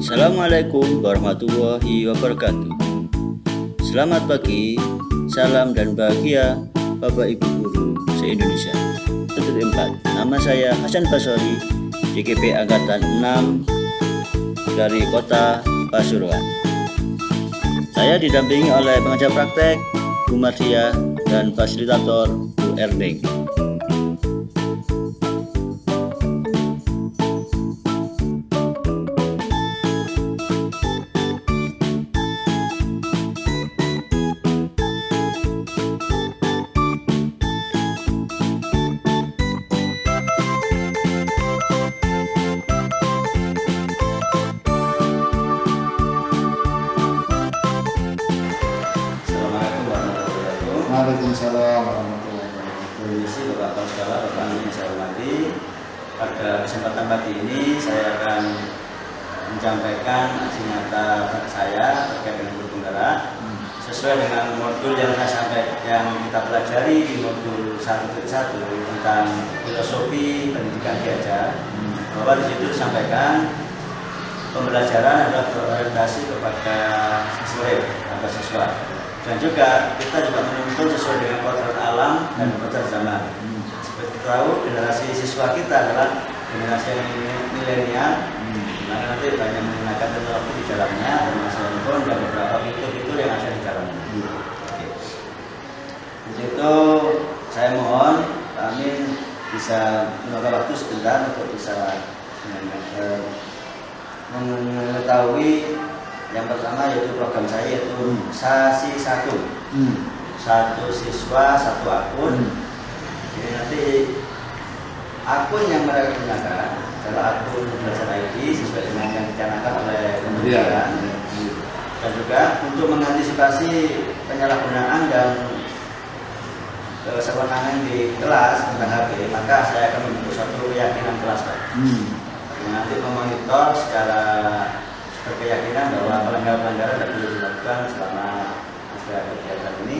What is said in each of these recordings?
Assalamualaikum warahmatullahi wabarakatuh. Selamat pagi, salam dan bahagia Bapak Ibu Guru se-Indonesia. Tutur 4. Nama saya Hasan Basori, DKP Angkatan 6 dari Kota Pasuruan. Saya didampingi oleh pengajar praktek Bu Mardia dan fasilitator Bu Erling. Waalaikumsalam warahmatullahi wabarakatuh. Permisi Bapak Sekalian, Bapak yang saya hormati. Pada kesempatan pagi ini saya akan menyampaikan aksi nyata saya terkait dengan guru penggerak sesuai dengan modul yang kita pelajari di modul 1.1 tentang filosofi pendidikan diajar. Bahwa di situ disampaikan pembelajaran adalah berorientasi kepada siswa. Dan juga kita juga menuntut sesuai dengan kodrat alam dan kodrat zaman. Seperti kita tahu, generasi siswa kita adalah generasi yang milenial, dimana nanti banyak menggunakan teknologi di dalamnya, termasuk handphone dan beberapa fitur-fitur yang ada di dalamnya. Untuk itu saya mohon Pak Amin bisa meluangkan waktu sebentar untuk bisa mengetahui yang pertama yaitu program saya yaitu SASI 1. Satu siswa, satu akun. Jadi nanti akun yang mereka gunakan adalah akun belajar ID sesuai dengan yang dicanangkan oleh kementerian. Dan juga untuk mengantisipasi penyalahgunaan dan kesewenangan di kelas tentang HP, maka saya akan membentuk suatu keyakinan kelas, Pak. Nanti memonitor secara berkeyakinan bahwa pelanggaran tidak boleh dilakukan selama masa kegiatan ini.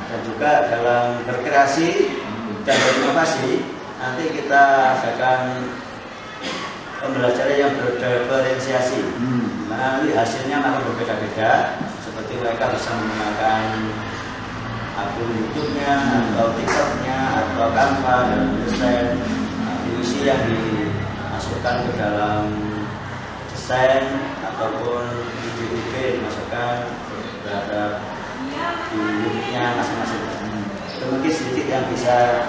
Dan juga dalam berkreasi dan berinovasi nanti kita akan pembelajaran yang berdiferensiasi, dimana nanti hasilnya akan berbeda-beda, seperti mereka bisa menggunakan akun YouTube-nya atau TikTok-nya atau Canva dan desain puisi yang dimasukkan ke dalam desain ataupun ide-ide dimasukkan terhadap di YouTube-nya masing-masing. Itu mungkin sedikit yang bisa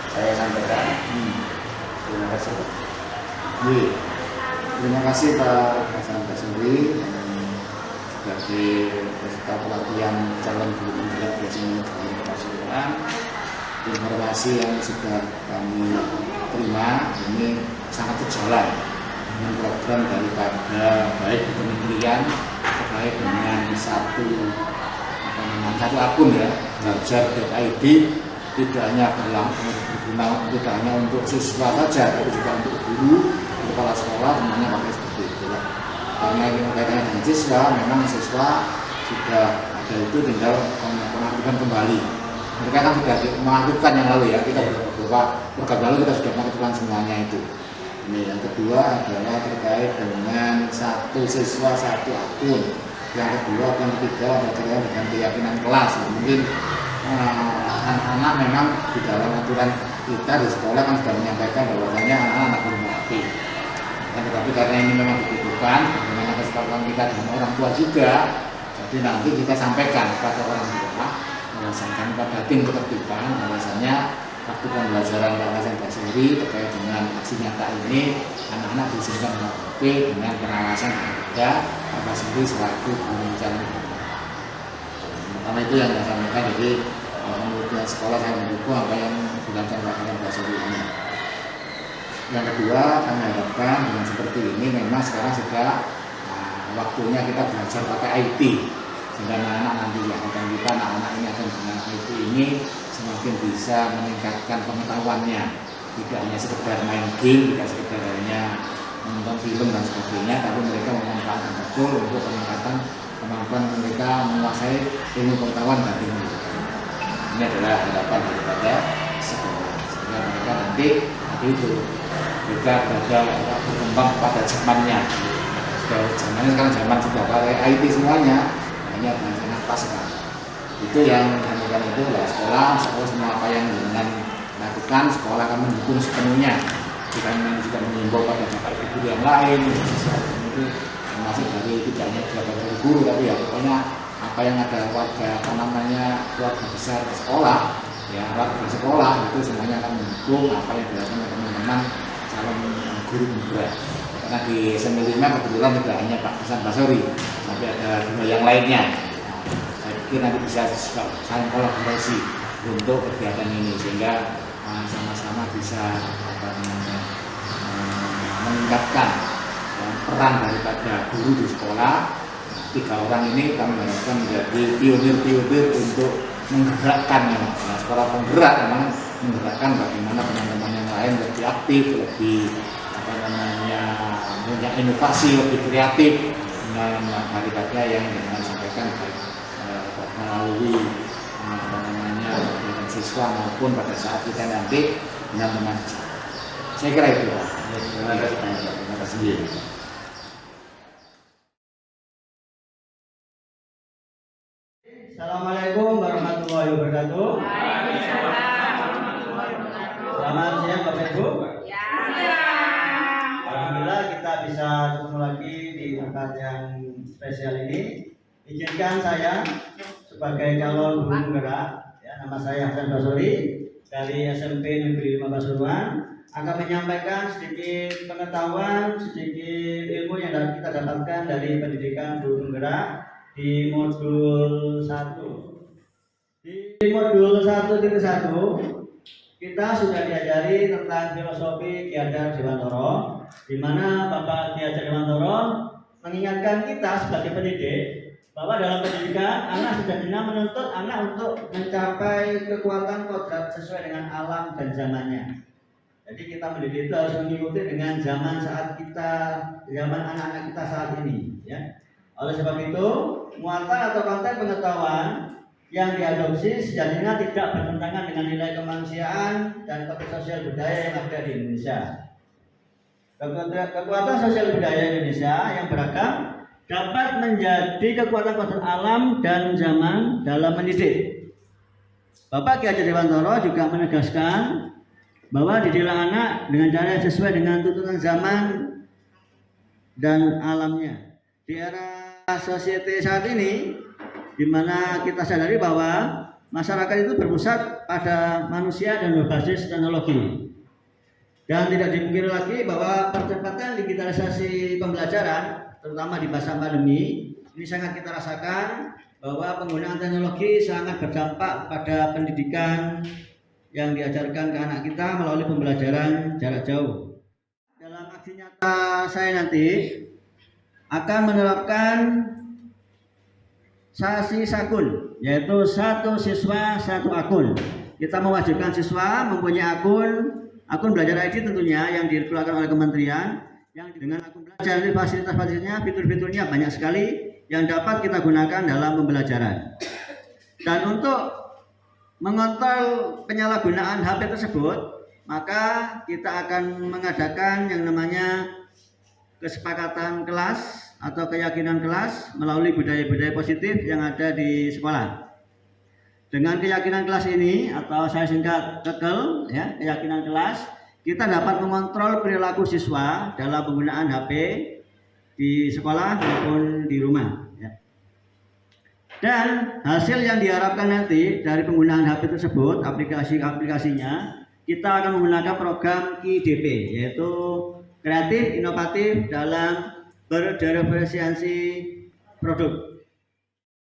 saya sampaikan. Terima kasih. Terima kasih Pak Hasan Basori sebagai peserta pelatihan calon guru penggerak biasanya di Pasuruan. Informasi yang sudah kami terima ini sangat sejalan dengan program daripada baik di kementerian terkait dengan satu akun ya, belajar.id, tidak hanya berguna tidak hanya untuk siswa saja, tapi juga untuk guru, untuk kepala sekolah, semuanya pakai seperti itu. Karena ini kaitannya dengan siswa, memang siswa sudah ada itu tinggal mengaktifkan kembali. Mereka kan sudah mengaktifkan yang lalu ya, kita beberapa program lalu kita sudah mengaktifkan semuanya itu. Ini yang kedua adalah terkait dengan satu siswa satu akun. Yang kedua, yang ketiga terkait dengan keyakinan kelas. Mungkin anak-anak memang di dalam aturan kita di sekolah kan sudah menyampaikan bahwasanya anak-anak belum mengerti. Tetapi karena ini memang dibutuhkan, bagaimana kesepakatan kita dengan orang tua juga. Jadi nanti kita sampaikan kepada orang tua, bahwasanya pada tim ketertiban, bahwasanya waktu pembelajaran Pak Hasan Basori terkait dengan aksi nyata ini, anak-anak diizinkan mengikuti dengan pengawasan yang ada Pak Basori selaku guru calon. Pertama itu yang saya sampaikan, jadi menurut sekolah saya mendukung apa yang dilakukan Pak Hasan Basori ini. Yang kedua, kami harapkan dengan seperti ini memang sekarang sudah waktunya kita belajar pakai IT, sehingga anak-anak nanti harapan kita anak-anak ini akan dengan IT ini semakin bisa meningkatkan pengetahuannya, tidak hanya sekedar main game, tidak sekedar hanya menonton film dan sebagainya, tapi mereka memanfaatkan betul untuk peningkatan kemampuan mereka menguasai ilmu pengetahuan dari mereka. Ini adalah harapan daripada sekolah, sehingga mereka nanti itu juga berkembang pada zamannya. sudah zamannya sekarang zaman sudah pakai IT semuanya, hanya sangat pas kan. Itu yang kami itu lah sekolah semua apa yang dengan lakukan sekolah akan mendukung sepenuhnya. Kita juga mengimbau pada bapak ibu yang lain itu termasuk dari tidak hanya dari guru tapi ya pokoknya apa yang ada keluarga besar sekolah ya warga sekolah itu semuanya akan mendukung apa yang dilakukan oleh teman-teman calon guru penggerak. Karena di SMP 5 kebetulan tidak hanya Pak Hasan Basori, tapi ada dua yang lainnya. Saya pikir nanti bisa saling kolaborasi untuk kegiatan ini sehingga sama-sama bisa meningkatkan peran daripada guru di sekolah. 3 orang ini kami harapkan menjadi pionir-pionir untuk menggerakkan sekolah penggerak memang menggerakkan bagaimana teman-teman yang lain lebih aktif, lebih punya inovasi, lebih kreatif daripada yang dengan sampaikan baik melalui kegiatan siswa maupun pada saat kita nanti teman-teman. Saya kira itu. Terima kasih. Assalamualaikum warahmatullahi wabarakatuh. Selamat siang Bapak Ibu. Alhamdulillah kita bisa ketemu lagi di tempat yang spesial ini. Izinkan saya sebagai calon guru penggerak, ya, nama saya Hasan Basori dari SMP Negeri 5 Pasuruan akan menyampaikan sedikit pengetahuan, sedikit ilmu yang kita dapatkan dari pendidikan guru penggerak di modul 1. Di modul 1.1 kita sudah diajari tentang filosofi Ki Hajar Dewantoro, di mana Bapak Ki Hajar Dewantoro mengingatkan kita sebagai pendidik bahwa dalam pendidikan anak sejatinya menuntut anak untuk mencapai kekuatan kodrat sesuai dengan alam dan zamannya. Jadi kita mendidik itu harus mengikuti dengan zaman anak-anak kita saat ini, ya. Oleh sebab itu, muatan atau konten pengetahuan yang diadopsi sejatinya tidak bertentangan dengan nilai kemanusiaan dan kode sosial budaya yang ada di Indonesia. Kekuatan sosial budaya Indonesia yang beragam dapat menjadi kekuatan kodrat alam dan zaman dalam mendidik. Bapak Ki Hajar Dewantoro juga menegaskan bahwa didiklah anak dengan cara yang sesuai dengan tuntutan zaman dan alamnya. Di era society saat ini, di mana kita sadari bahwa masyarakat itu berpusat pada manusia dan berbasis teknologi. Dan tidak dipungkiri lagi bahwa percepatan digitalisasi pembelajaran, terutama di masa pandemi, ini sangat kita rasakan bahwa penggunaan teknologi sangat berdampak pada pendidikan yang diajarkan ke anak kita melalui pembelajaran jarak jauh. Dalam aksi nyata saya nanti akan menerapkan sasi sakun, yaitu 1 siswa 1 akun. Kita mewajibkan siswa mempunyai akun belajar ID tentunya yang dikeluarkan oleh kementerian, yang dengan akun belajar ini fasilitas-fasilitasnya, fitur-fiturnya banyak sekali yang dapat kita gunakan dalam pembelajaran. Dan untuk mengontrol penyalahgunaan HP tersebut, maka kita akan mengadakan yang namanya kesepakatan kelas atau keyakinan kelas melalui budaya-budaya positif yang ada di sekolah. Dengan keyakinan kelas ini atau saya singkat KEKEL, ya, keyakinan kelas, kita dapat mengontrol perilaku siswa dalam penggunaan HP di sekolah maupun di rumah, ya. Dan hasil yang diharapkan nanti dari penggunaan HP tersebut, aplikasinya, kita akan menggunakan program KIDP, yaitu kreatif, inovatif dalam berdiferensiasi produk.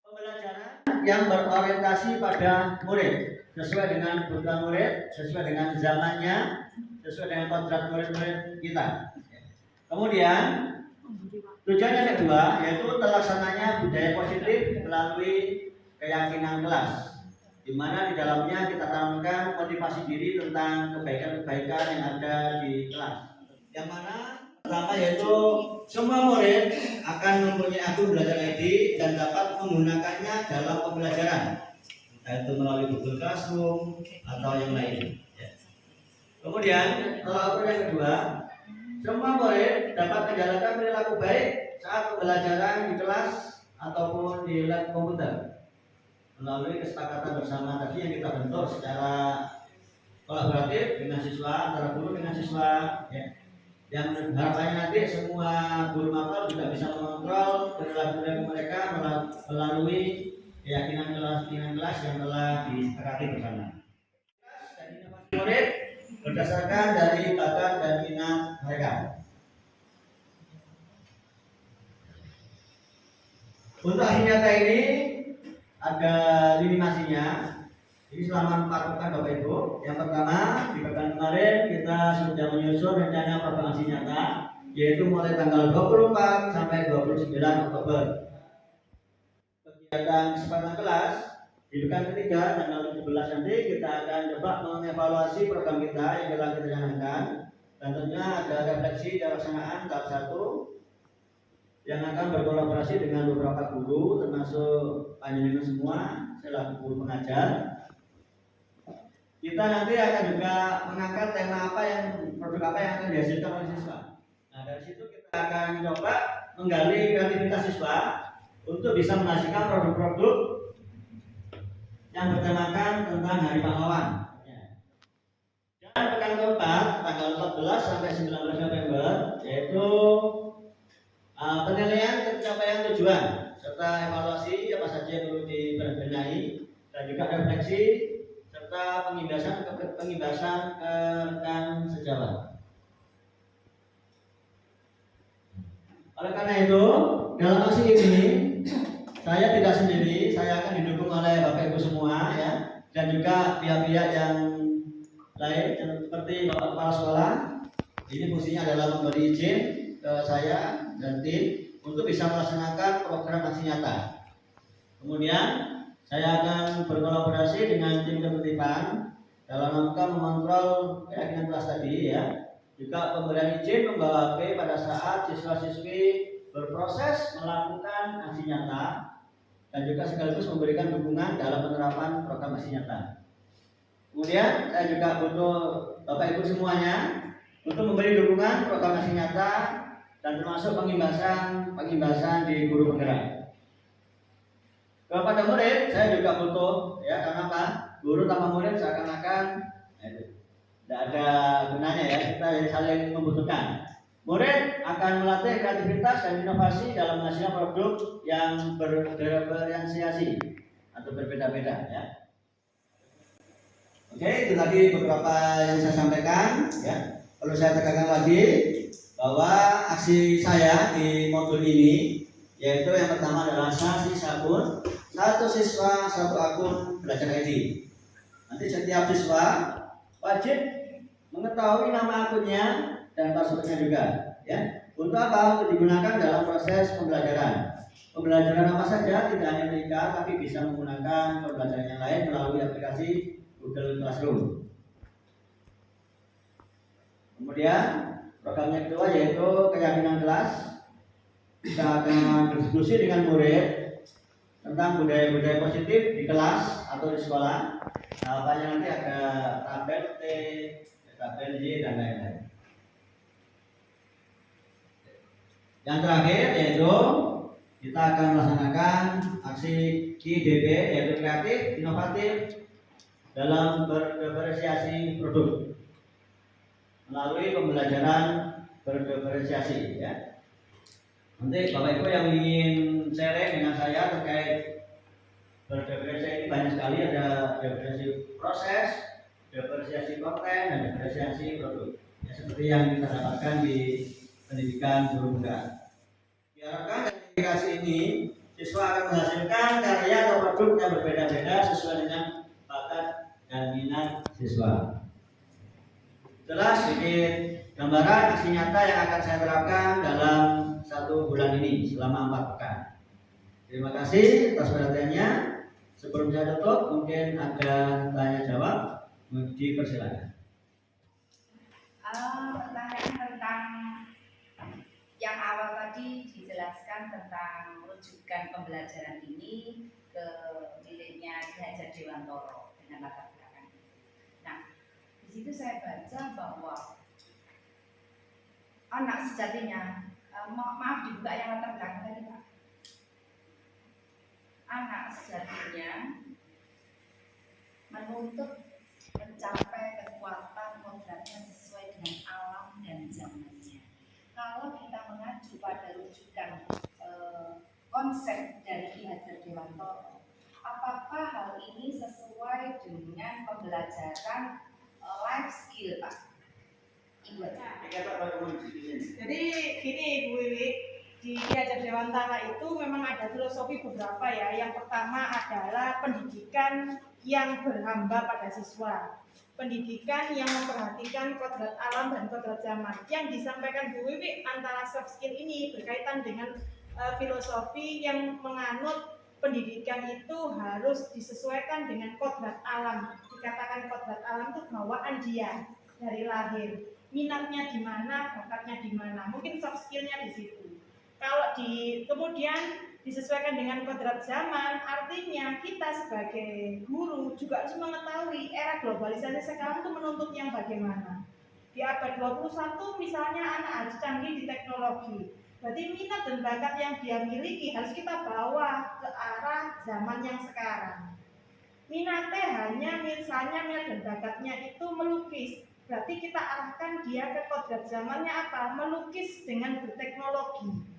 Pembelajaran yang berorientasi pada murid, sesuai dengan kebutuhan murid, sesuai dengan zamannya, sesuai dengan kodrat murid-murid kita. Kemudian tujuan yang kedua yaitu terlaksananya budaya positif melalui keyakinan kelas, di mana di dalamnya kita tanamkan motivasi diri tentang kebaikan-kebaikan yang ada di kelas. Yang mana pertama yaitu semua murid akan mempunyai akun belajar ID dan dapat menggunakannya dalam pembelajaran, yaitu melalui Google Classroom atau yang lain. Kemudian yang kedua, Semua murid dapat menjalankan perilaku baik saat pembelajaran di kelas ataupun di lab komputer melalui kesepakatan bersama tadi yang kita bentuk secara kolaboratif dengan siswa, antara guru dengan siswa, ya. Yang harapannya nanti semua guru mapel juga bisa mengontrol perilaku mereka melalui keyakinan kelas yang telah disepakati bersama. Dan inovasi murid berdasarkan dari bakat dan minat mereka. Untuk aksi nyata ini ada lini masinya. Ini selama 4 pekan Bapak Ibu. Yang pertama, di pekan kemarin kita sudah menyusun rencana program aksi nyata, yaitu mulai tanggal 24 sampai 29 Oktober. Kegiatan kesempatan kelas di pekan ketiga tanggal 17 nanti kita akan coba mengevaluasi program kita yang telah kita jalankan, dan tentunya ada refleksi pelaksanaan tahap 1 yang akan berkolaborasi dengan beberapa guru termasuk panjenengan semua selaku guru pengajar. Kita nanti akan juga mengangkat tema apa yang produk apa yang akan dihasilkan oleh siswa. Nah, dari situ kita akan coba menggali kreativitas siswa untuk bisa menghasilkan produk-produk yang bertemakan tentang Hari Pahlawan. Dan pekan keempat tanggal 14 sampai 19 November yaitu penilaian pencapaian tujuan serta evaluasi apa saja yang perlu dibenahi dan juga refleksi serta pengimbasan ke rekan sejawat. Oleh karena itu, dalam aksi ini saya tidak sendiri, saya akan didukung oleh Bapak Ibu semua ya, dan juga pihak-pihak yang lain seperti Bapak Kepala Sekolah. Ini fungsinya adalah memberi izin ke saya dan tim untuk bisa melaksanakan program aksi nyata. Kemudian saya akan berkolaborasi dengan tim ketertiban dalam rangka mengontrol keyakinan kelas tadi ya. Juga pemberian izin membawa HP pada saat siswa-siswi berproses melakukan aksi nyata dan juga sekaligus memberikan dukungan dalam penerapan program aksi nyata. Kemudian saya juga butuh Bapak Ibu semuanya untuk memberi dukungan program aksi nyata dan termasuk pengimbasan di guru penggerak. Kepada murid, saya juga butuh ya, karena apa? Guru tanpa murid seakan-akan tidak ada gunanya ya, kita saling membutuhkan. Murid akan melatih kreativitas dan inovasi dalam menghasilkan produk yang bervariasi atau berbeda-beda ya. Oke, itu tadi beberapa yang saya sampaikan ya. Perlu saya tekankan lagi bahwa aksi saya di modul ini yaitu yang pertama adalah saksi sabun, 1 siswa 1 akun belajar ID. Nanti setiap siswa wajib mengetahui nama akunnya dan passwordnya juga ya. Untuk apa? Untuk digunakan dalam proses pembelajaran. Pembelajaran apa saja, tidak hanya TK tapi bisa menggunakan pembelajaran yang lain melalui aplikasi Google Classroom. Kemudian program yang kedua yaitu keyakinan kelas. Kita akan berdiskusi dengan murid tentang budaya-budaya positif di kelas atau di sekolah. Tahapannya nanti ada tabel T, tabel Y dan lain-lain. Yang terakhir yaitu kita akan melaksanakan aksi KIDP yaitu kreatif, inovatif dalam berdiferensiasi produk melalui pembelajaran berdiferensiasi ya. Nanti Bapak Ibu yang ingin sharing dengan saya terkait berdiferensiasi ini banyak sekali, ada diferensiasi proses, diferensiasi konten, dan diferensiasi produk. Ya, seperti yang kita dapatkan di pendidikan guru penggerak. Diharapkan dari aplikasi ini siswa akan menghasilkan karya atau produk yang berbeda-beda sesuai dengan bakat dan minat siswa. Jelas sedikit gambaran aksi nyata yang akan saya terapkan dalam 1 bulan ini selama 4 pekan. Terima kasih atas perhatiannya. Sebelum saya tutup, mungkin ada tanya jawab, dipersilakan. Pertanyaan tentang yang awal tadi dijelaskan tentang rujukan pembelajaran ini ke miliknya Ki Hajar Dewantoro dengan latar belakang. Nah, di situ saya baca bahwa anak sejatinya, maaf dibuka yang latar belakang tadi Pak. Anak sejatinya menuntut mencapai kekuatan kodratnya sesuai dengan alam dan zamannya. Kalau kita mengacu pada rujukan konsep dari Ki Hajar Dewantoro, apakah hal ini sesuai dengan pembelajaran life skill Pak? Ibu Jadi gini Ibu Wiwi, di Ki Hajar Dewantara itu memang ada filosofi beberapa ya. Yang pertama adalah pendidikan yang berhamba pada siswa, pendidikan yang memperhatikan kodrat alam dan kodrat zaman. Yang disampaikan Bu Wiwi antara soft skill ini berkaitan dengan filosofi yang menganut pendidikan itu harus disesuaikan dengan kodrat alam. Dikatakan kodrat alam itu bawaan dia dari lahir, minatnya di mana, bakatnya di mana, mungkin soft skillnya di situ. Kalau kemudian disesuaikan dengan kodrat zaman, artinya kita sebagai guru juga harus mengetahui era globalisasi sekarang itu menuntut yang bagaimana. Di abad 21 misalnya anak harus canggih di teknologi, berarti minat dan bakat yang dia miliki harus kita bawa ke arah zaman yang sekarang. Minatnya hanya misalnya minat dan bakatnya itu melukis, berarti kita arahkan dia ke kodrat zamannya apa? Melukis dengan berteknologi.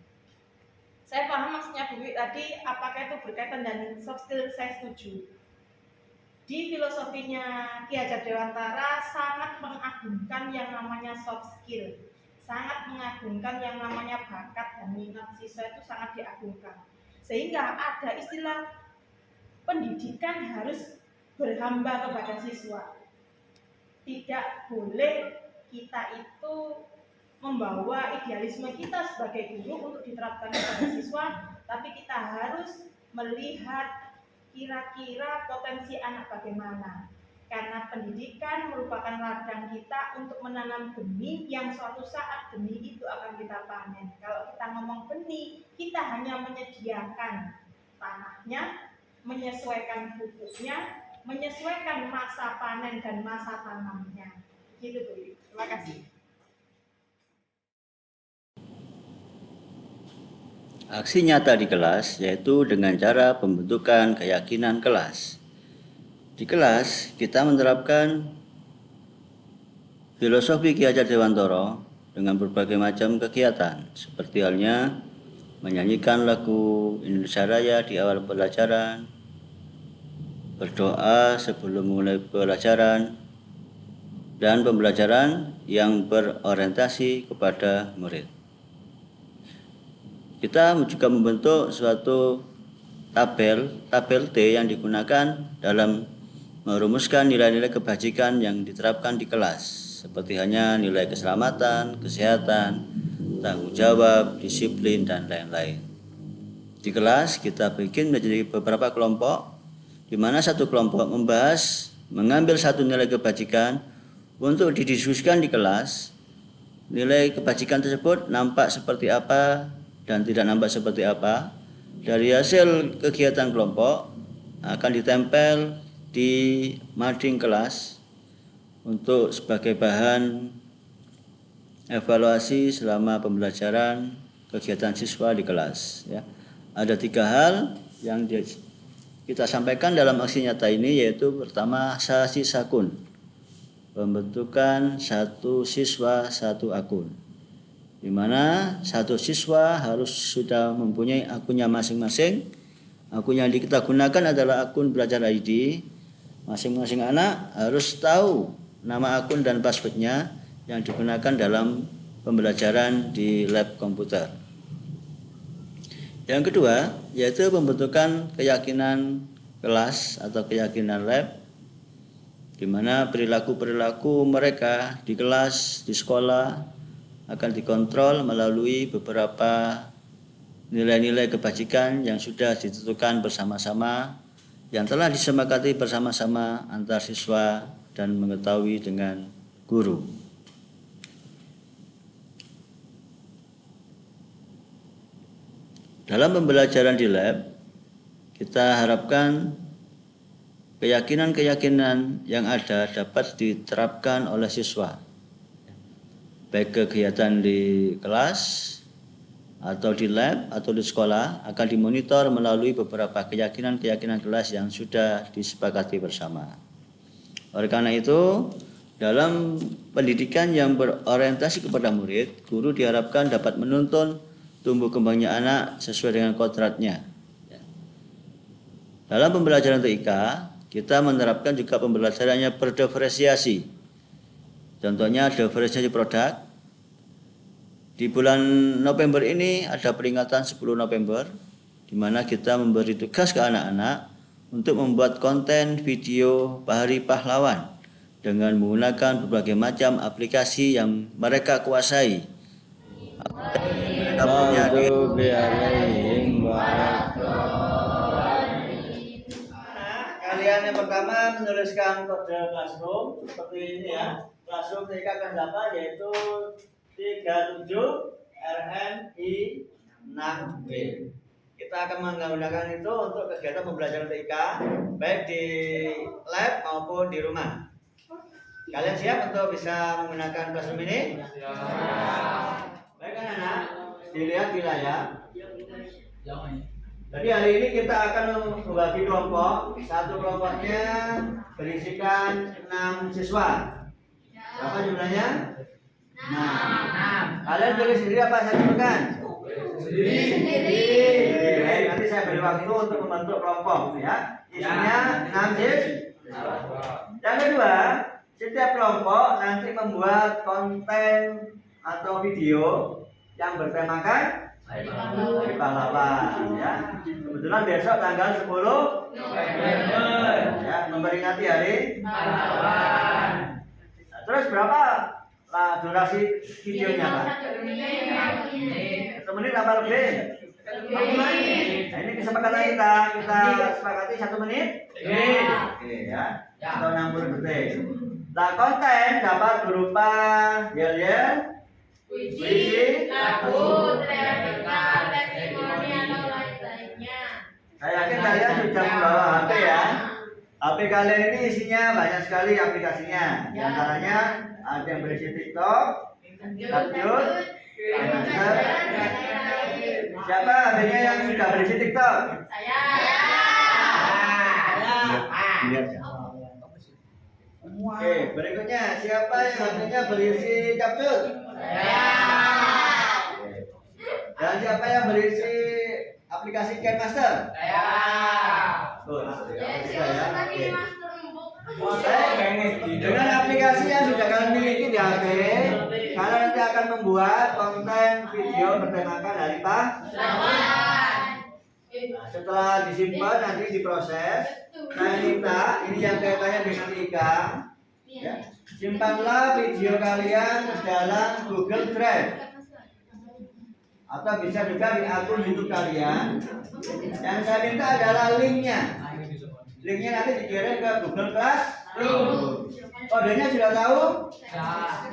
Saya paham maksudnya Bu Wi tadi, apakah itu berkaitan dengan soft skill, saya setuju. Di filosofinya Ki Hajar Dewantara sangat mengagungkan yang namanya soft skill, sangat mengagungkan yang namanya bakat dan minat siswa itu sangat diagungkan. Sehingga ada istilah pendidikan harus berhamba kepada siswa. Tidak boleh kita itu membawa idealisme kita sebagai guru untuk diterapkan kepada siswa, tapi kita harus melihat kira-kira potensi anak bagaimana. Karena pendidikan merupakan ladang kita untuk menanam benih yang suatu saat benih itu akan kita panen. Kalau kita ngomong benih, kita hanya menyediakan tanahnya, menyesuaikan pupuknya, menyesuaikan masa panen dan masa tanamnya. Gitu Bu. Terima kasih. Aksi nyata di kelas yaitu dengan cara pembentukan keyakinan kelas. Di kelas kita menerapkan filosofi Ki Hajar Dewantoro dengan berbagai macam kegiatan, seperti halnya menyanyikan lagu Indonesia Raya di awal pelajaran, berdoa sebelum mulai pelajaran, dan pembelajaran yang berorientasi kepada murid. Kita juga membentuk suatu tabel T yang digunakan dalam merumuskan nilai-nilai kebajikan yang diterapkan di kelas, seperti hanya nilai keselamatan, kesehatan, tanggung jawab, disiplin, dan lain-lain. Di kelas kita bikin menjadi beberapa kelompok, di mana satu kelompok mengambil satu nilai kebajikan untuk didiskusikan di kelas. Nilai kebajikan tersebut nampak seperti apa dan tidak nampak seperti apa. Dari hasil kegiatan kelompok akan ditempel di mading kelas untuk sebagai bahan evaluasi selama pembelajaran kegiatan siswa di kelas. Ya. Ada 3 hal yang kita sampaikan dalam aksi nyata ini, yaitu pertama sasi sakun, pembentukan satu siswa satu akun, di mana satu siswa harus sudah mempunyai akunnya masing-masing. Akun yang kita gunakan adalah akun Belajar ID. Masing-masing anak harus tahu nama akun dan passwordnya yang digunakan dalam pembelajaran di lab komputer. Yang kedua, yaitu pembentukan keyakinan kelas atau keyakinan lab, di mana perilaku-perilaku mereka di kelas, di sekolah akan dikontrol melalui beberapa nilai-nilai kebajikan yang sudah ditentukan bersama-sama, yang telah disepakati bersama-sama antar siswa dan mengetahui dengan guru. Dalam pembelajaran di lab, kita harapkan keyakinan-keyakinan yang ada dapat diterapkan oleh siswa. baik kegiatan di kelas atau di lab atau di sekolah akan dimonitor melalui beberapa keyakinan kelas yang sudah disepakati bersama. Oleh karena itu, dalam pendidikan yang berorientasi kepada murid, guru diharapkan dapat menuntun tumbuh kembangnya anak sesuai dengan kodratnya. Dalam pembelajaran TIK, kita menerapkan juga pembelajarannya berdiferensiasi. Contohnya diferensiasi produk. Di bulan November ini ada peringatan 10 November, di mana kita memberi tugas ke anak-anak untuk membuat konten video Hari Pahlawan dengan menggunakan berbagai macam aplikasi yang mereka kuasai. Kalian yang pertama menuliskan kode classroom seperti ini ya. Classroom TIK kelas 8 yaitu 37 RMI 6B. Kita akan menggunakan itu untuk kegiatan pembelajaran TIK baik di lab maupun di rumah. Kalian siap untuk bisa menggunakan classroom ini? Baik anak-anak, dilihat di layar. Jadi hari ini kita akan membagi kelompok. Satu kelompoknya berisikan 6 siswa. Berapa jumlahnya? 6. Kalian pilih sendiri apa saya sebutkan? Sendiri. Baik, nanti saya beri waktu untuk membentuk kelompok ya. Isinya 6 siswa. Yang kedua, setiap kelompok nanti membuat konten atau video yang bertemakan Hari Pahlawan ya. Kebetulan besok tanggal 10 November ya, memperingati Hari Pahlawan. Nah, terus berapa durasi videonya Pak? 1 menit apa lebih? 1 menit. Nah, ini kesepakatan kita sepakati 1 menit. Oke ya. Atau 60 detik. Nah, konten dapat berupa yel-yel, puisi, lagu, replika, testimoni atau lain-lainnya. Saya yakin kalian sudah membawa HP ya. HP kalian ini isinya banyak sekali aplikasinya. Di antaranya ada yang berisi TikTok, Snapchat, Instagram. Siapa HP-nya yang sudah berisi TikTok? Saya. Oke, berikutnya siapa yang HP-nya berisi Capcut? Saya. Dan siapa yang berisi aplikasi Kenmaster? Saya. Dengan aplikasi yang sudah kalian miliki di HP, kalian nanti akan membuat konten video bertemakan Hari Pahlawan. Setelah disimpan nanti diproses. Saya minta ini yang kaitannya dengan TIK ya, simpanlah video kalian ke dalam Google Drive atau bisa juga di akun YouTube kalian. Yang saya minta adalah linknya nanti dikirim ke Google Classroom. Kodenya sudah tahu? Sudah.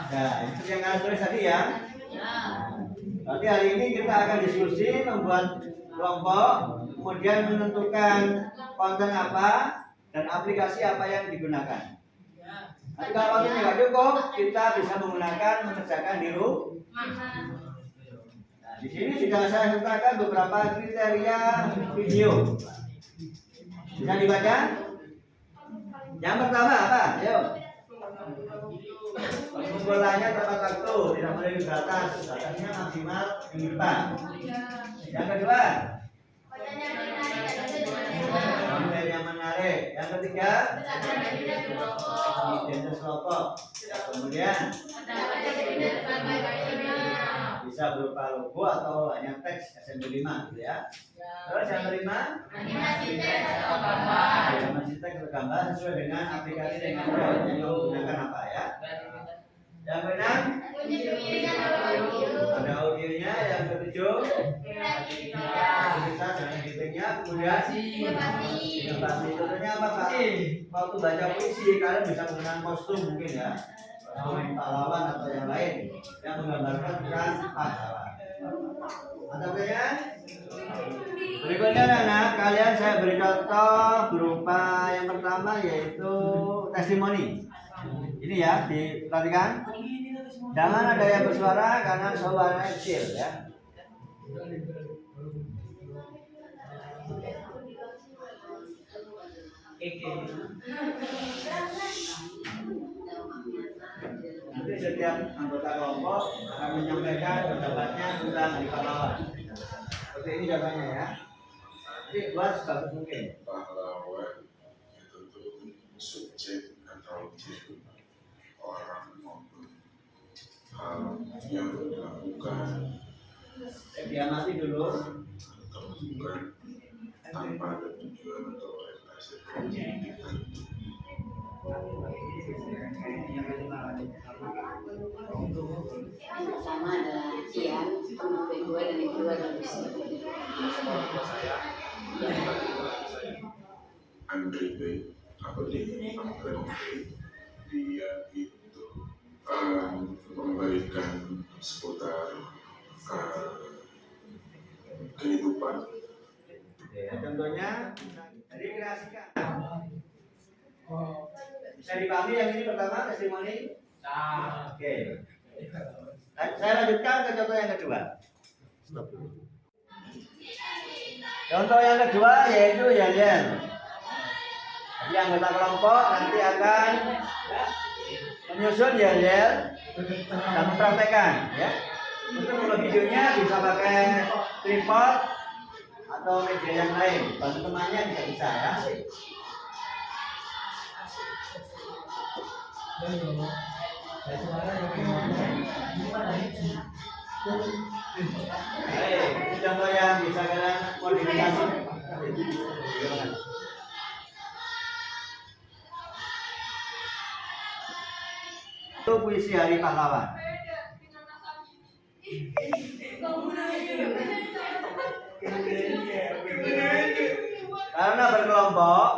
Nah, itu yang kalian tulis tadi ya. Nanti hari ini kita akan diskusi membuat kelompok, kemudian menentukan konten apa dan aplikasi apa yang digunakan. Nanti kalau waktunya nggak cukup, kita bisa mengerjakan di rumah. Nah, di sini sudah saya sertakan beberapa kriteria video. Bisa dibaca? Yang pertama apa? Ayo. Pengumpulannya tepat waktu, tidak boleh dibatas. Batasnya maksimal minggu depan. Yang kedua, konten yang menarik. Yang ketiga, identitas kelompok. Kemudian bisa berupa logo atau hanya teks SMP5 gitu ya. Terus yang kelima, animasi teks atau gambar sesuai dengan aplikasi dengan yang menggunakan apa ya. Yang keenam, ada audionya. Yang ketujuh, kreativitas dengan editingnya. Kemudian inovasi. Contohnya apa Pak? Waktu baca puisi kalian bisa menggunakan kostum mungkin ya, pahlawan atau yang lain yang menggambarkan tentang pahlawan. Mantap ya? Berikutnya anak, kalian saya beri contoh berupa yang pertama yaitu testimoni. Ini ya, diperhatikan. Jangan ada yang bersuara karena suaranya kecil ya. Nanti setiap anggota kelompok akan menyampaikan pendapatnya tentang Hari Pahlawan. Seperti ini jawabannya ya. Jadi buat sebagus mungkin. Pahlawan itu tuh subjek atau objek orang maupun hal yang dilakukan Dia mati dulu. atau bukan tanpa ada tujuan atau orientasi pendidikan. Yang pertama adalah Kian, yang kedua dan yang kedua adalah Lucy. Andre B. Abadi dia itu memberikan seputar kehidupan. Ya, contohnya dari kreasikan. Bisa dipahami yang ini pertama testimoni? Oke. Saya lanjutkan ke contoh yang kedua. Contoh yang kedua yaitu Yel. Jadi anggota kelompok nanti akan menyusun Yel dan mempraktekkan ya. Untuk membuat videonya bisa pakai tripod atau media yang lain. Bantu temannya bisa ya. Ini contoh yang bisa kalian modifikasi. Itu puisi Hari Pahlawan. Karena berkelompok,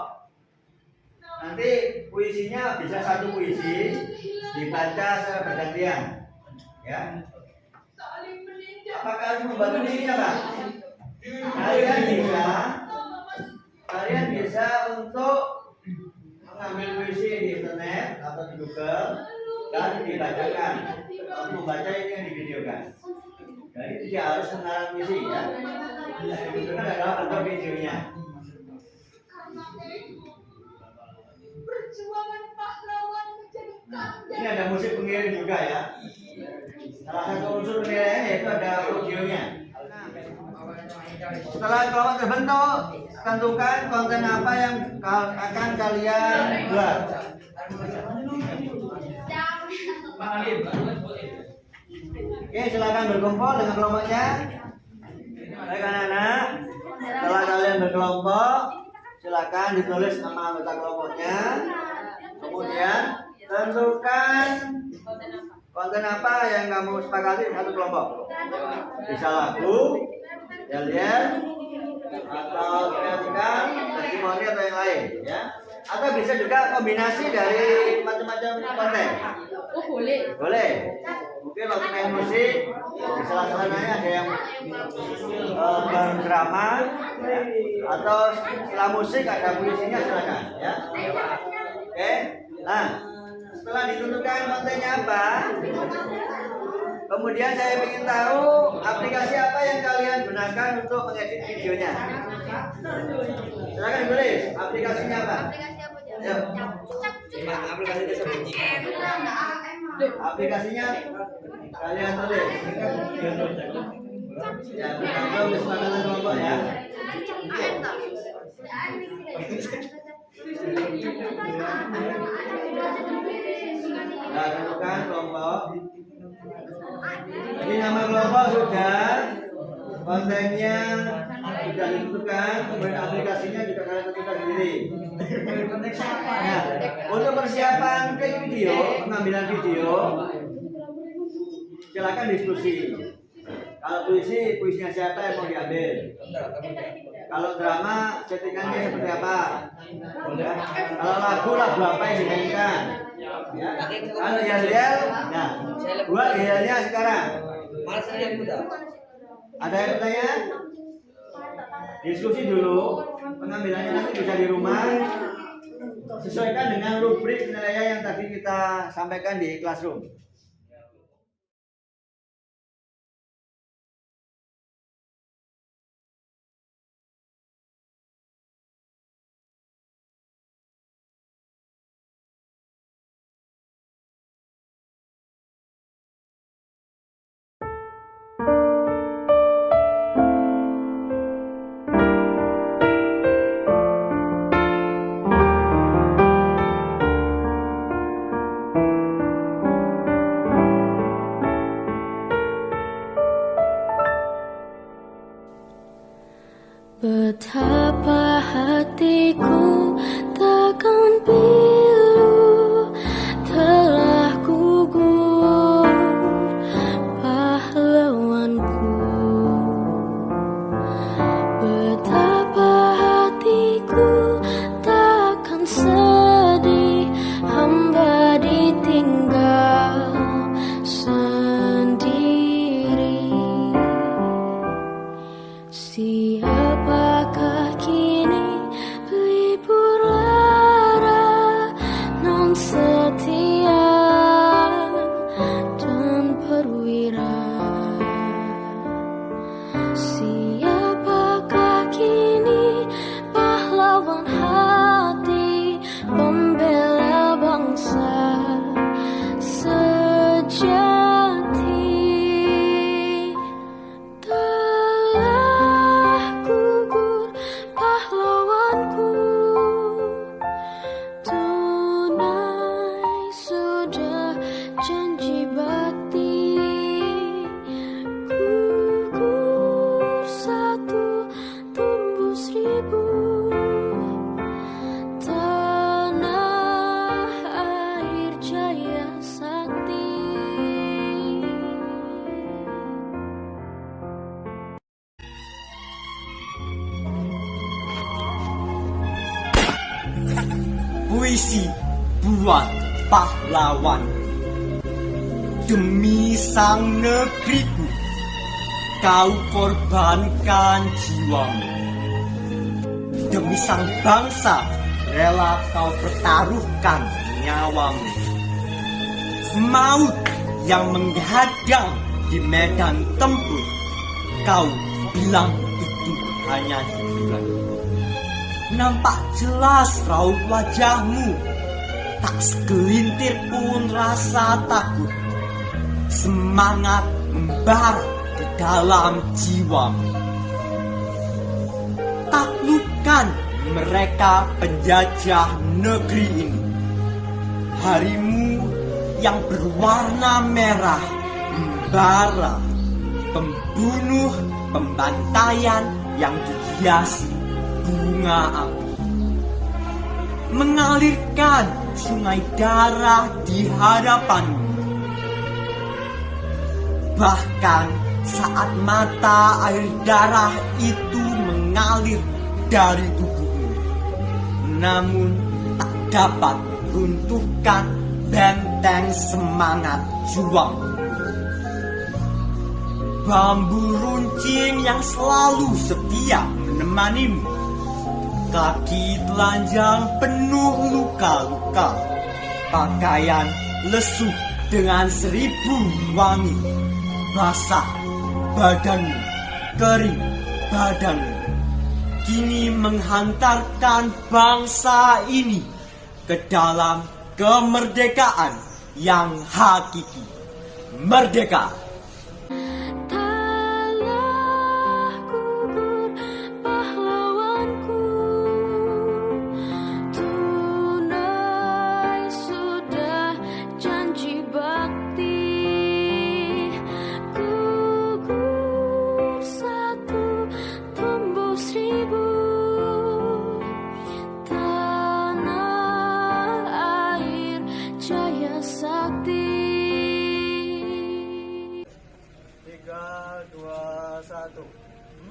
nanti puisinya bisa satu puisi dibaca secara bergantian, ya. Apakah harus membantu dirinya, Pak? Kalian bisa untuk mengambil puisi di internet atau di Google dan dibacakan. Kalau membaca ini yang divideokan. Jadi tidak harus mengarang puisi, ya. Itu kan adalah bentuk videonya. Ini ada musik pengiring juga ya. Salah satu unsur pengiringannya yaitu ada audionya. Setelah kelompok terbentuk, tentukan konten apa yang akan kalian buat. Oke, silakan berkumpul dengan kelompoknya. Baik anak-anak, setelah kalian berkelompok, silakan ditulis nama anggota kelompoknya. Kemudian tentukan konten apa yang kamu sepakati di satu kelompok. Bisa lagu, yel-yel, atau kreasikan, testimoni atau yang lain, ya. Atau bisa juga kombinasi dari macam-macam konten. Oh boleh. Boleh. Mungkin waktu main musik, di sela-selanya ada yang berdrama, ya. Atau setelah musik ada puisinya, silakan, ya. Oke. Nah, setelah ditentukan kontennya apa, kemudian saya ingin tahu aplikasi apa yang kalian gunakan untuk mengedit videonya. Silakan tulis aplikasinya apa? Ayo. Aplikasinya seperti aplikasinya kalian tulis. Ya, belum kesepakatan kelompok ya. Nah, tentukan kelompok. Jadi nama kelompok sudah, kontennya sudah ditentukan, kemudian aplikasinya juga kalian tentukan sendiri. Nah, untuk persiapan klik video, pengambilan video, silakan diskusi. Kalau puisinya siapa yang mau diambil? Kalau drama, settingannya seperti apa? Ya. Kalau lagu apa yang dimainkan? Ya. Kalau yel-yel, nah, buat yel-yelnya sekarang. Ada yang bertanya? Diskusi dulu, pengambilannya nanti bisa di rumah. Sesuaikan dengan rubrik penilaian yang tadi kita sampaikan di classroom. Betapa hatiku takkan pilu telah gugur pahlawanku. Betapa hatiku takkan sedih hamba ditinggal sendiri. Siapakah kini pelipur lara non setia dan perwira? Siapakah kini pahlawan hati pembela bangsa sejati? Telah gugur pahlawanku, tunai sudah janji bakti. Gugur satu, tumbuh seribu, tanah air jaya sakti. Puisi buat pahlawan. Demi sang negeriku, kau korbankan jiwamu. Demi sang bangsa, rela kau pertaruhkan nyawamu. Maut yang menghadang di medan tempur, kau bilang itu hanya hiburan. Nampak jelas raut wajahmu, tak segelintir pun rasa takut. Semangat membara di dalam jiwamu. Taklukkan mereka penjajah negeri ini. Harimu yang berwarna merah membara, pembunuh pembantaian yang dihiasi bunga api, mengalirkan sungai darah di hadapanmu. Bahkan saat mata air darah itu mengalir dari tubuhmu, namun tak dapat runtuhkan benteng semangat juang. Bambu runcing yang selalu setia menemanimu, kaki telanjang penuh luka-luka, pakaian lesuh dengan 1000 wangi, basah badanmu, kering badanmu, kini menghantarkan bangsa ini ke dalam kemerdekaan yang hakiki. Merdeka!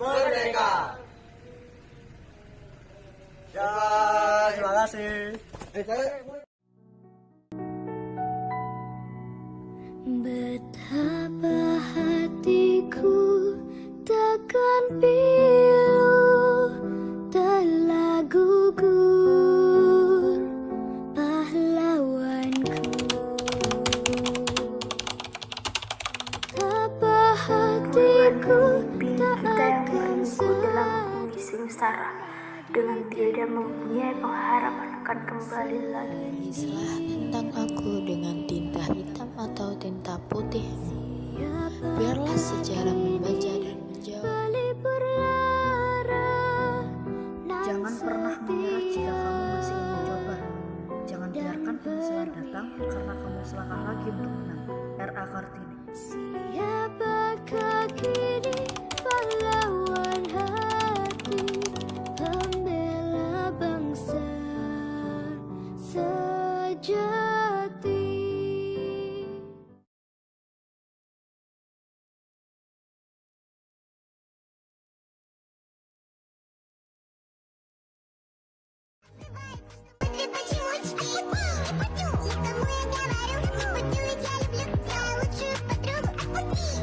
Merdeka! Ya, terima kasih. Betapa hatiku takkan pilu telah gugur pahlawanku. Betapa hatiku tak akan dalam bumi sengsara dengan tiada mempunyai pengharapan akan kembali lagi. Tulislah tentang aku dengan tinta hitam atau tinta putih. Biarlah sejarah membaca dan menjawab. Jangan pernah menyerah jika kamu masih ingin mencoba. Jangan biarkan penyesalan datang karena kamu selangkah lagi untuk menang. R.A. Kartini. Siapakah kini pahlawan hati?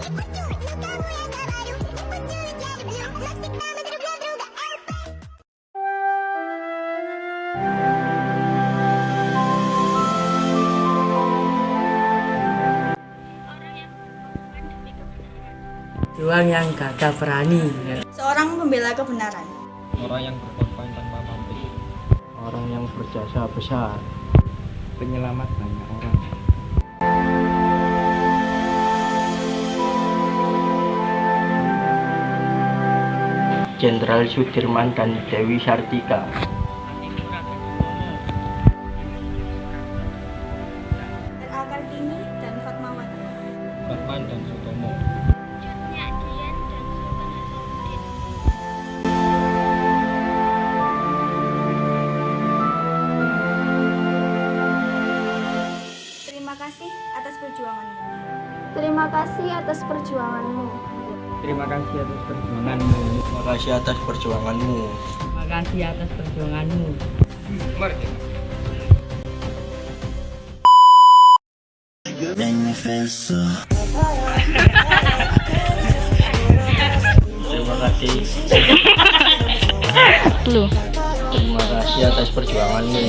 Juang yang gagah berani. Seorang pembela kebenaran. Orang yang berkorban tanpa pamrih. Orang yang berjasa besar. Penyelamat banyak orang. Jenderal Sudirman dan Dewi Sartika. R.A. Kartini dan Fatmawati. Batman dan Sutomo. Terima kasih atas perjuanganmu. Terima kasih atas perjuanganmu. Terima kasih atas perjuanganmu. Terima kasih atas perjuanganmu. Terima kasih atas perjuanganmu. Terima kasih. Lu, Terima kasih atas perjuanganmu.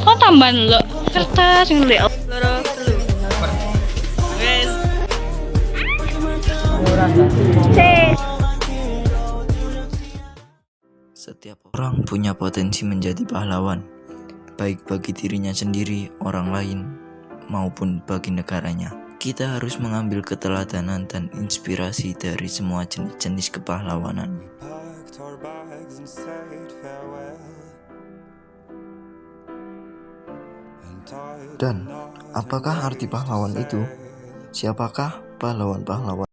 kok tambahan lo kertas ngeliat Setiap orang punya potensi menjadi pahlawan, baik bagi dirinya sendiri, orang lain, maupun bagi negaranya. Kita harus mengambil keteladanan dan inspirasi dari semua jenis-jenis kepahlawanan. Dan apakah arti pahlawan itu? Siapakah pahlawan-pahlawan?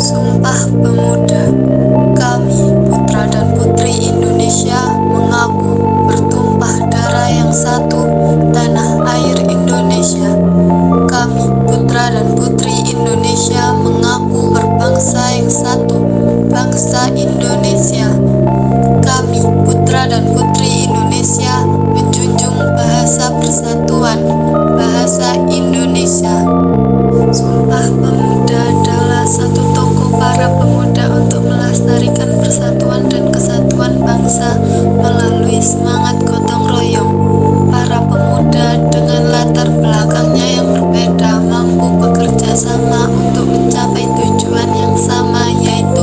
Sumpah Pemuda. Kami, putra dan putri Indonesia, mengaku bertumpah darah yang satu, tanah air Indonesia. Kami, putra dan putri Indonesia, mengaku berbangsa yang satu, bangsa Indonesia. Kami, putra dan putri Indonesia, menjunjung bahasa persatuan, bahasa Indonesia. Sumpah Pemuda adalah satu tokoh para pemuda untuk melestarikan persatuan dan kesatuan bangsa melalui semangat gotong royong. Para pemuda dengan latar belakangnya yang berbeda mampu bekerja sama untuk mencapai tujuan yang sama, yaitu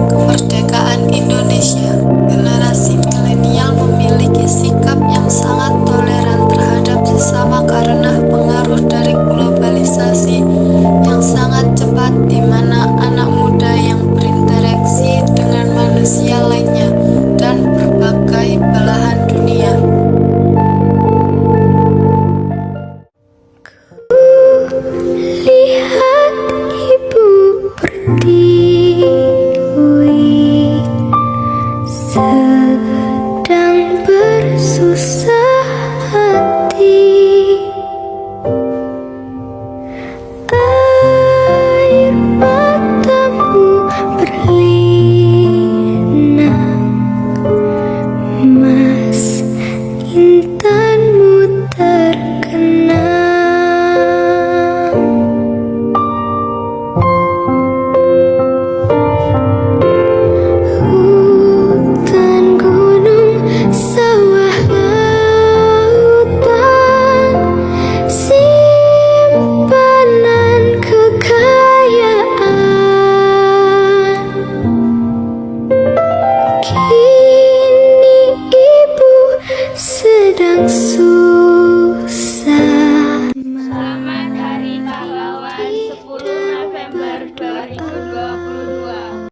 kemerdekaan Indonesia. Generasi milenial memiliki sikap yang sangat toleran terhadap sesama karena pengaruh dari globalisasi yang sangat cepat, di mana anak muda yang berinteraksi dengan manusia lainnya dan berbagai belahan dunia. Lihat ibu pertiwi sedang bersusah hati. Air matamu berlinang, emas intanmu terkenang. Hutan, gunung, sawah, lautan, simpanan kekayaan. Kini ibu sedang susah. Selamat Hari Pahlawan 10 November 2022.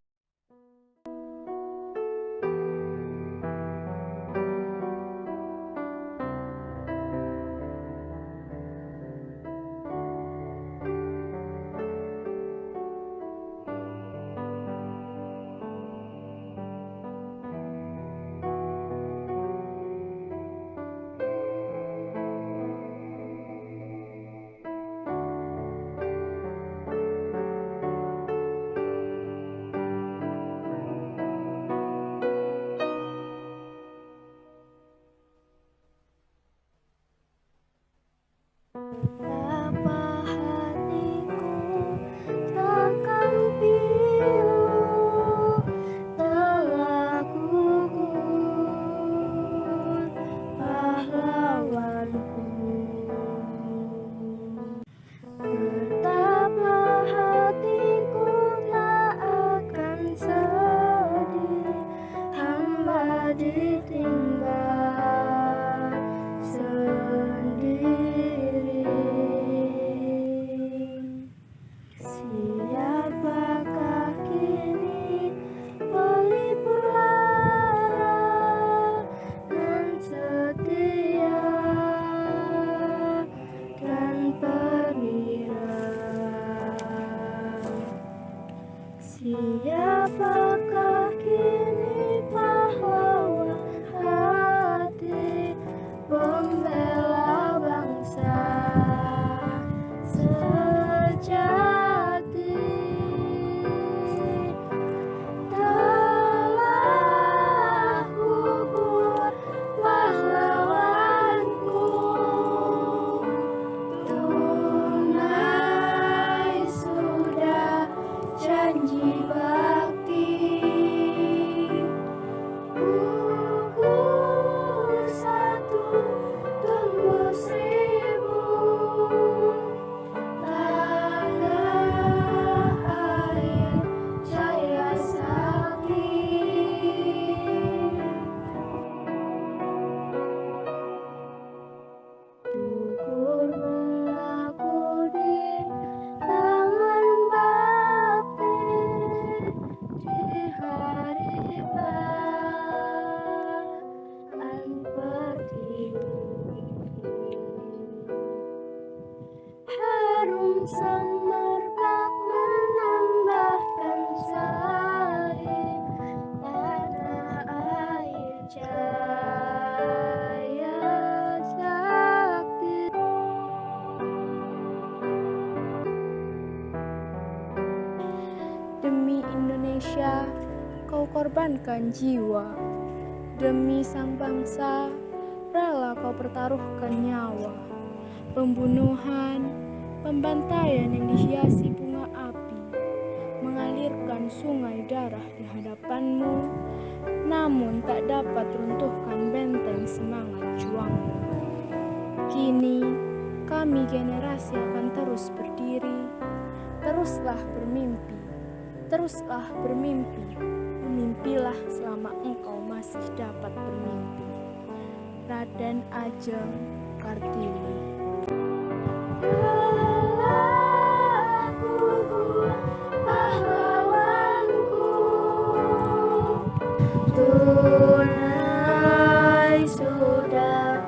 mengorbankan jiwa. Demi sang bangsa, rela kau pertaruhkan nyawa. Pembunuhan, pembantaian yang dihiasi bunga api, mengalirkan sungai darah di hadapanmu, namun tak dapat runtuhkan benteng semangat juangmu. Kini, kami generasi akan terus berdiri, teruslah bermimpi, mimpilah selama engkau masih dapat bermimpi. Raden Ajeng Kartini. Tunai sudah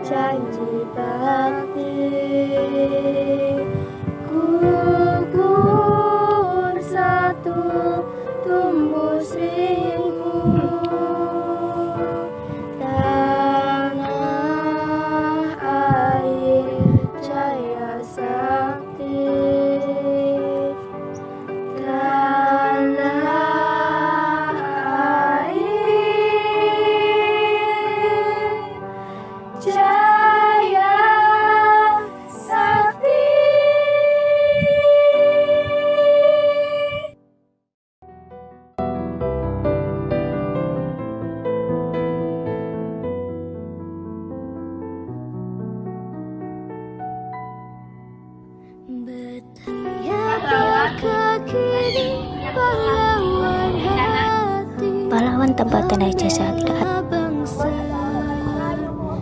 janji bakti, gugur satu tumbuh seribu. Tanah air jaya sakti, tanah air jaya sakti. Pahlawan tanpa tanda jasa tidak ada. Bangsa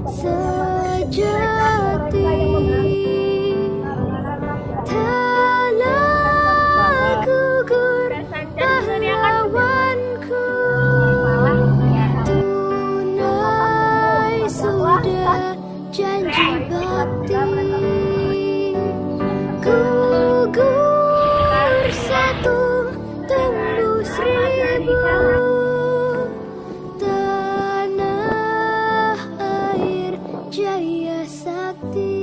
sejati, telah gugur pahlawanku. Tunai sudah janji bakti, gugur satu tumbuh seribu. Tanah air jaya sakti.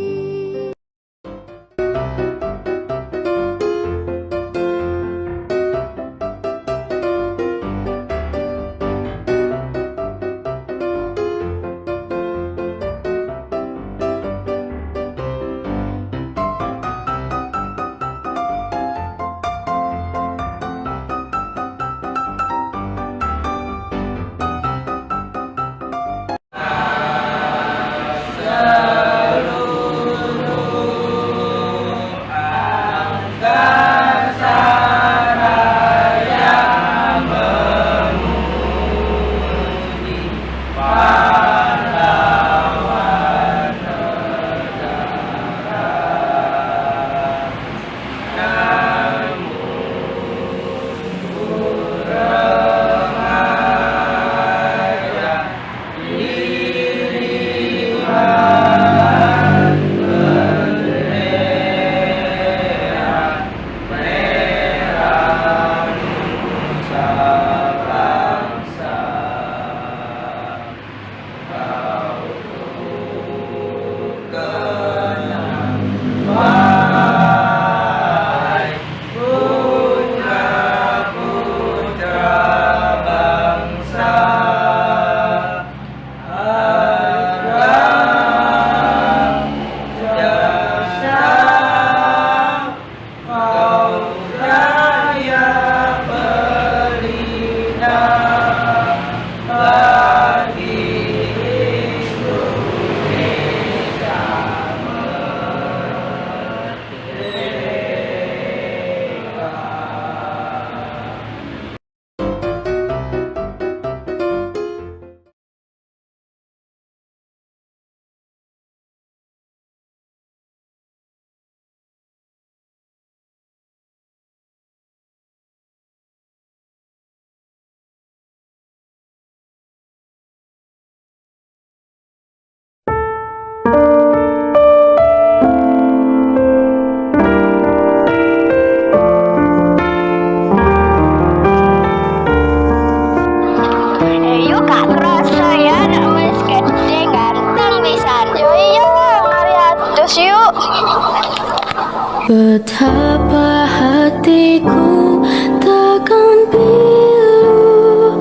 Betapa hatiku takkan pilu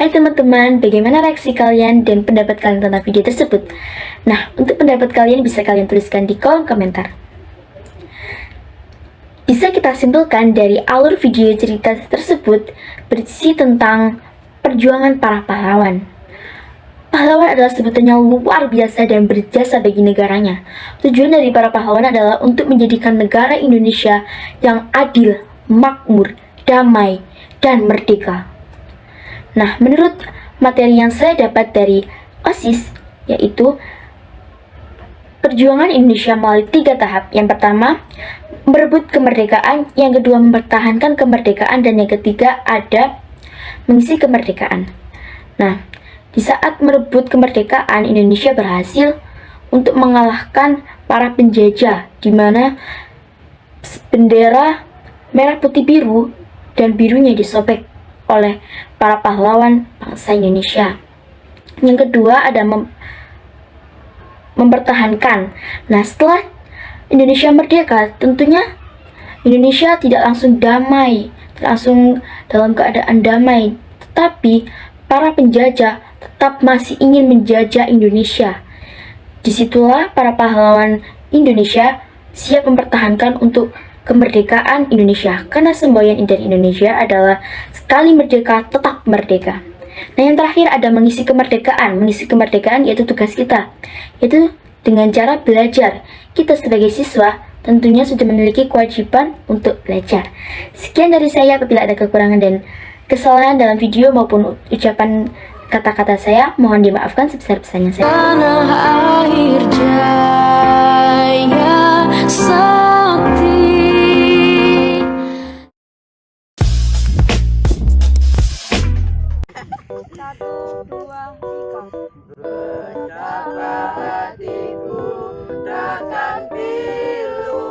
Hai teman-teman, bagaimana reaksi kalian dan pendapat kalian tentang video tersebut? Nah, untuk pendapat kalian bisa kalian tuliskan di kolom komentar. Bisa kita simpulkan dari alur video cerita tersebut berisi tentang perjuangan para pahlawan. Pahlawan adalah sebutan yang luar biasa dan berjasa bagi negaranya. Tujuan dari para pahlawan adalah untuk menjadikan negara Indonesia yang adil, makmur, damai, dan merdeka. Nah, menurut materi yang saya dapat dari OSIS, yaitu perjuangan Indonesia melalui 3 tahap. Yang pertama, merebut kemerdekaan. Yang kedua, mempertahankan kemerdekaan. Dan yang ketiga, ada mengisi kemerdekaan. Nah, di saat merebut kemerdekaan, Indonesia berhasil untuk mengalahkan para penjajah, di mana bendera merah putih biru dan birunya disobek oleh para pahlawan bangsa Indonesia. Yang kedua ada mempertahankan. Nah, setelah Indonesia merdeka, tentunya Indonesia tidak langsung damai, langsung dalam keadaan damai, tetapi para penjajah tetap masih ingin menjajah Indonesia. Disitulah para pahlawan Indonesia siap mempertahankan untuk kemerdekaan Indonesia, karena semboyan dari Indonesia adalah sekali merdeka tetap merdeka. Nah, yang terakhir ada mengisi kemerdekaan. Mengisi kemerdekaan yaitu tugas kita, yaitu dengan cara belajar. Kita sebagai siswa tentunya sudah memiliki kewajiban untuk belajar. Sekian dari saya. Apabila ada kekurangan dan kesalahan dalam video maupun ucapan kata-kata saya, mohon dimaafkan sebesar-besarnya. Tanah air jaya sakti. Satu, dua, tiga. Betapa hatiku takkan pilu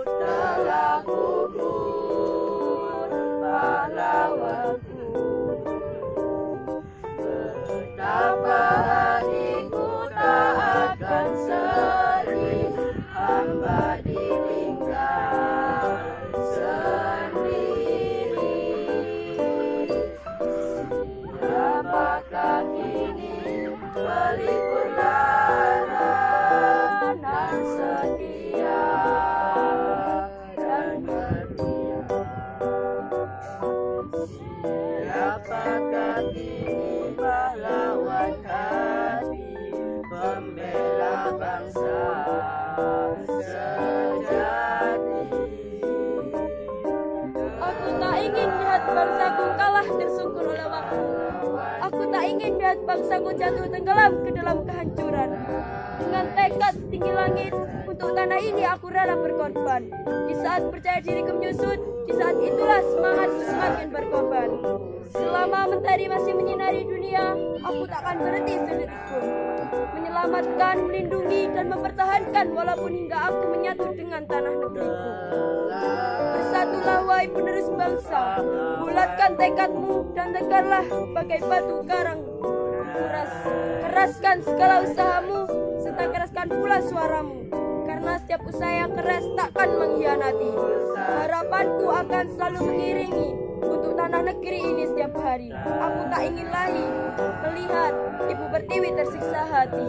telah gugur pahlawanku. Betapa hatiku tak akan sedih hamba ditinggal sendiri. Apakah kini pelipur lara dan setia dan berdia? Siapakah kini pahlawan hati pembela bangsa sejati? Aku tak ingin lihat bangsaku kalah tersungkur oleh waktu. Aku tak ingin lihat bangsaku jatuh tenggelam ke dalam kehancuran. Dengan tekad tinggi langit, untuk tanah ini aku rela berkorban. Di saat percaya diriku menyusut, di saat itulah semangatku semakin berkorban. Selama mentari masih menyinari dunia, aku tak akan berhenti sedetik pun. Menyelamatkan, melindungi, dan mempertahankan walaupun hingga aku menyatu dengan tanah negeriku. Bersatulah wahai penerus bangsa, bulatkan tekadmu dan tegarlah bagai batu karang. Keraskan segala usahamu, serta keraskan pula suaramu, karena setiap usaha yang keras takkan mengkhianati. Harapanku akan selalu mengiringi untuk tanah negeri ini setiap hari. Aku tak ingin lagi melihat Ibu Pertiwi tersiksa hati.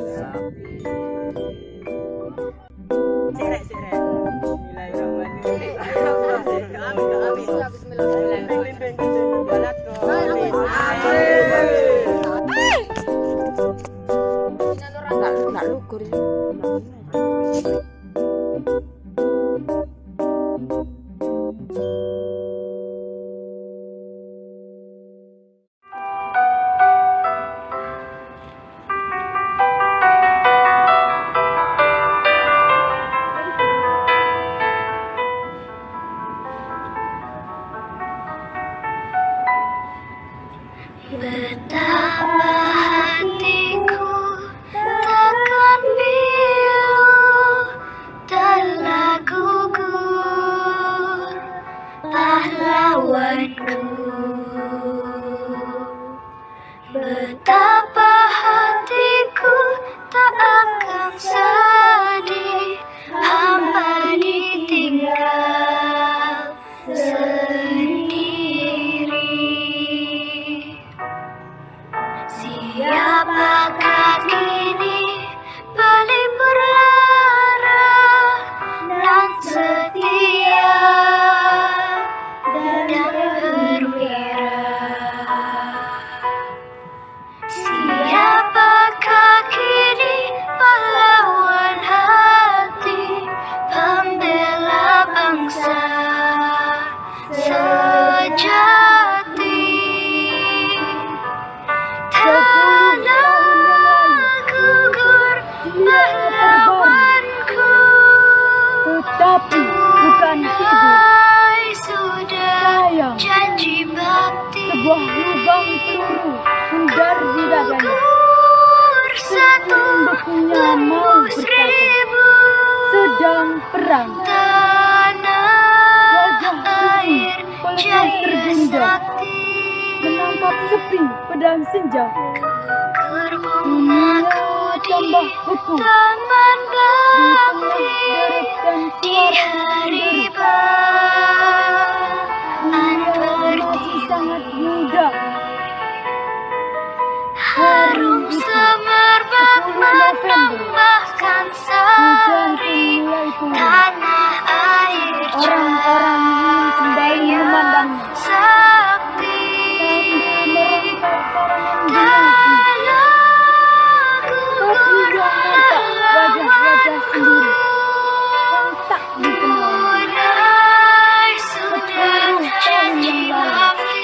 Tak lukur. tapi bukan tidur. Sayang, sebuah lubang peluru pudar di dadanya. Senyum bekunya mau berkata, sedang perang. Wajah sepi, peluknya tergundah, menangkap sepi pedang senja. Dunia tambah beku, di tengah deret dan suara menderu. Dunia masih sangat muda. Harum semerbak menambahkan sari tanah air. Orang-orang ingin kembali memandang sakti sambil merangkai karangan bunga. Tapi dia nampak wajah-wajah sendiri yang tak dikenal. 10 tahun yang lalu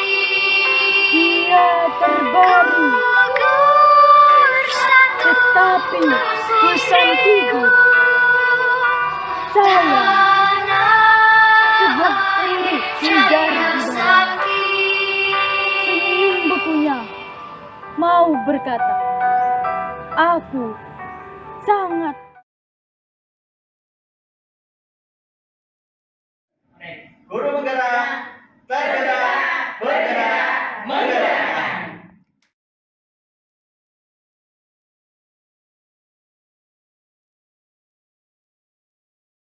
dia terbaring, tetapi bukan tidur. Sayang, sebuah peluru menjar di dada. Senyum bekunya mau berkata, aku sangat